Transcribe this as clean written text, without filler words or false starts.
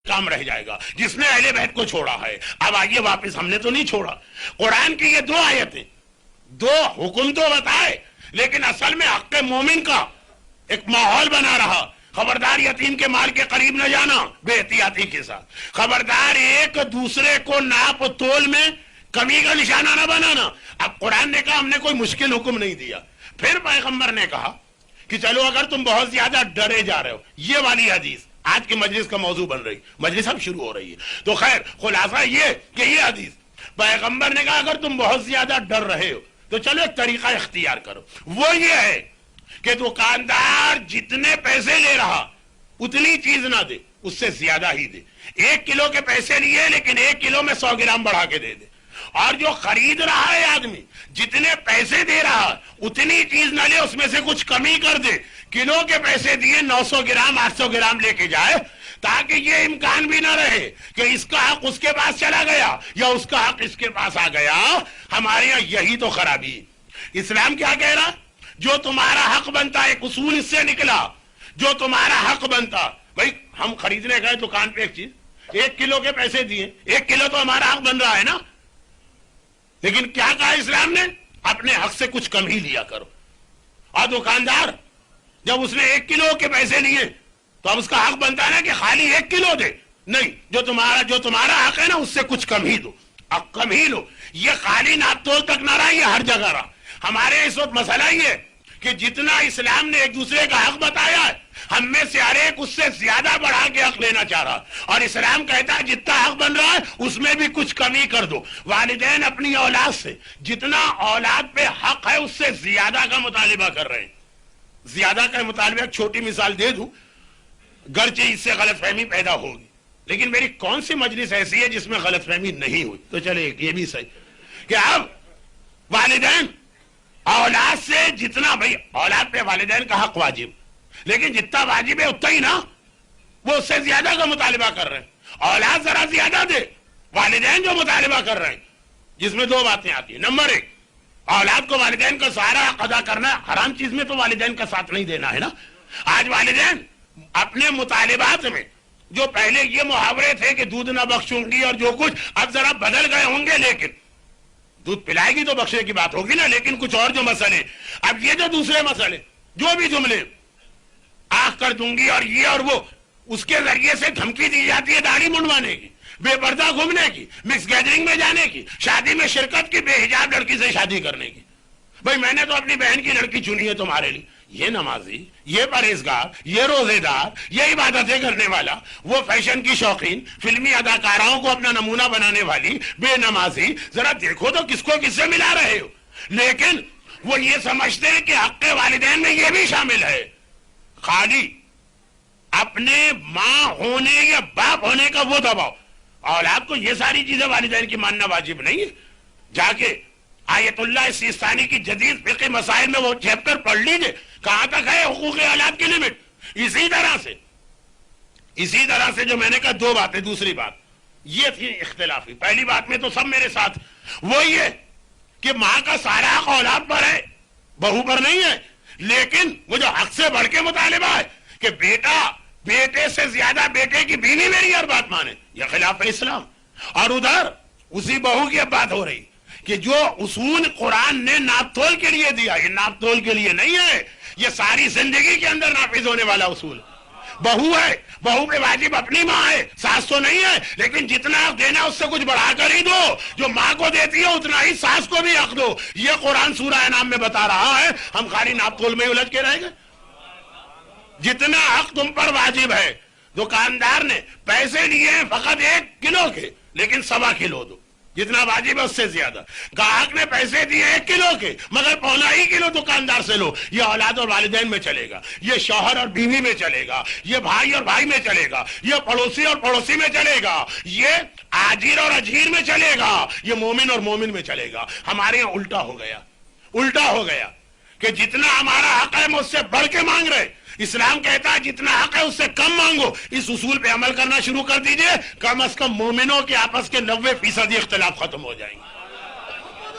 کام رہ جائے گا جس نے اہل بیت کو چھوڑا ہے. اب آئیے واپس, ہم نے تو نہیں چھوڑا. قرآن کی یہ 2 آیتیں, 2 حکم تو بتائے, لیکن اصل میں حق مومن کا ایک ماحول بنا رہا. خبردار یتیم کے مال کے قریب نہ جانا بے احتیاطی کے ساتھ. خبردار ایک دوسرے کو ناپ تول میں کمی کا نشانہ نہ بنانا. اب قرآن نے کہا ہم نے کوئی مشکل حکم نہیں دیا. پھر پیغمبر نے کہا کہ چلو اگر تم بہت زیادہ ڈرے جا رہے ہو, یہ والی حدیث آج کی مجلس کا موضوع بن رہی, مجلس اب شروع ہو رہی ہے. تو خیر خلاصہ یہ کہ یہ حدیث پیغمبر نے کہا اگر تم بہت زیادہ ڈر رہے ہو تو چلو ایک طریقہ اختیار کرو. وہ یہ ہے کہ دکاندار جتنے پیسے لے رہا اتنی چیز نہ دے, اس سے زیادہ ہی دے. 1 کلو کے پیسے لیے لیکن 1 کلو میں 100 گرام بڑھا کے دے دے. اور جو خرید رہا ہے آدمی جتنے پیسے دے رہا اتنی چیز نہ لے, اس میں سے کچھ کمی کر دے. کلو کے پیسے دیے 900 گرام 800 گرام لے کے جائے, تاکہ یہ امکان بھی نہ رہے کہ اس کا حق اس کے پاس چلا گیا یا اس کا حق اس کے پاس آ گیا. ہمارے یہاں یہی تو خرابی ہے. اسلام کیا کہہ رہا, جو تمہارا حق بنتا, ایک اصول اس سے نکلا, جو تمہارا حق بنتا. بھائی ہم خریدنے گئے دکان پہ ایک چیز, 1 کلو کے پیسے دیے, 1 کلو تو ہمارا حق بن رہا ہے نا, لیکن کیا کہا اسلام نے, اپنے حق سے کچھ کم ہی لیا کرو. اور دکاندار جب اس نے 1 کلو کے پیسے لیے تو اب اس کا حق بنتا ہے نا کہ خالی 1 کلو دے, نہیں, جو تمہارا حق ہے نا اس سے کچھ کم ہی دو, اب کم ہی لو. یہ خالی ناپ تول تک نہ رہا, یہ ہر جگہ رہا. ہمارے اس وقت مسئلہ یہ کہ جتنا اسلام نے ایک دوسرے کا حق بتایا ہے, ہم میں سے ہر ایک اس سے زیادہ بڑھا کے حق لینا چاہ رہا. اور اسلام کہتا ہے جتنا حق بن رہا ہے اس میں بھی کچھ کمی کر دو. والدین اپنی اولاد سے جتنا اولاد پہ حق ہے اس سے زیادہ کا مطالبہ کر رہے ہیں. زیادہ کا مطالبہ, ایک چھوٹی مثال دے دوں, گرچہ اس سے غلط فہمی پیدا ہوگی, لیکن میری کون سی مجلس ایسی ہے جس میں غلط فہمی نہیں ہوئی. تو چلے یہ بھی صحیح کہ اب والدین اولاد سے جتنا, بھائی اولاد پہ والدین کا حق واجب, لیکن جتنا واجب ہے اتنا ہی نا, وہ اس سے زیادہ کا مطالبہ کر رہے ہیں. اولاد ذرا زیادہ دے, والدین جو مطالبہ کر رہے ہیں, جس میں 2 باتیں آتی ہیں. نمبر 1, اولاد کو والدین کا سارا حق ادا کرنا ہے. حرام چیز میں تو والدین کا ساتھ نہیں دینا ہے نا. آج والدین اپنے مطالبات میں جو پہلے یہ محاورے تھے کہ دودھ نہ بخشوں گی اور جو کچھ, اب ذرا بدل گئے ہوں گے, لیکن دودھ پلائے گی تو بخشنے کی بات ہوگی نا, لیکن کچھ اور جو مسئلے, اب یہ جو دوسرے مسئلے, جو بھی جملے آنکھ کر دوں گی اور یہ اور وہ, اس کے ذریعے سے دھمکی دی جاتی ہے داڑھی منڈوانے کی, بے پردہ گھومنے کی, مکس گیدرنگ میں جانے کی, شادی میں شرکت کی, بے حجاب لڑکی سے شادی کرنے کی. بھائی میں نے تو اپنی بہن کی لڑکی چنی ہے تمہارے لیے. یہ نمازی, یہ پرہیزگار, یہ روزے دار, یہ عبادتیں کرنے والا, وہ فیشن کی شوقین, فلمی اداکاراؤں کو اپنا نمونہ بنانے والی بے نمازی, ذرا دیکھو تو کس کو کس سے ملا رہے ہو. لیکن وہ یہ سمجھتے ہیں کہ حق والدین میں یہ بھی شامل ہے. خالی اپنے ماں ہونے یا باپ ہونے کا وہ دباؤ, اولاد کو یہ ساری چیزیں والدین کی ماننا واجب نہیں ہے. جا کے آیت اللہ سیستانی کی جدید فقہ مسائل میں وہ چیپٹر پڑھ لیجئے, کہاں تک ہے حقوق اولاد کی لمٹ. اسی طرح سے جو میں نے کہا 2 باتیں. دوسری بات یہ تھی اختلافی, پہلی بات میں تو سب میرے ساتھ, وہ یہ کہ ماں کا سارا حق اولاد پر ہے, بہو پر نہیں ہے. لیکن وہ جو حق سے بڑھ کے مطالبہ ہے کہ بیٹا بیٹے سے زیادہ بیٹے کی بیوی میری ہر بات مانے, یہ خلاف اسلام. اور ادھر اسی بہو کی اب بات ہو رہی کہ جو اصول قرآن نے ناپ تول کے لیے دیا, یہ ناپ تول کے لیے نہیں ہے, یہ ساری زندگی کے اندر نافذ ہونے والا اصول. بہو ہے, بہو پہ واجب اپنی ماں ہے, ساس تو نہیں ہے, لیکن جتنا حق دینا اس سے کچھ بڑھا کر ہی دو. جو ماں کو دیتی ہے اتنا ہی ساس کو بھی حق دو. یہ قرآن سورہ انعام میں بتا رہا ہے. ہم خالی ناپ تول میں الجھ کے رہ گئے. جتنا حق تم پر واجب ہے, دکاندار نے پیسے لیے ہیں فقط 1 کلو کے, لیکن 1.25 کلو دو, جتنا واجب ہے اس سے زیادہ. گاہک نے پیسے دیے 1 کلو کے, مگر 1.25 کلو دکاندار سے لو. یہ اولاد اور والدین میں چلے گا, یہ شوہر اور بیوی میں چلے گا, یہ بھائی اور بھائی میں چلے گا, یہ پڑوسی اور پڑوسی میں چلے گا, یہ آجیر اور اجیر میں چلے گا, یہ مومن اور مومن میں چلے گا. ہمارے یہاں الٹا ہو گیا کہ جتنا ہمارا حق ہے ہم اس سے بڑھ کے مانگ رہے. اسلام کہتا ہے جتنا حق ہے اس سے کم مانگو. اس اصول پہ عمل کرنا شروع کر دیجئے, کم از کم مومنوں کے آپس کے 90% اختلاف ختم ہو جائیں گے.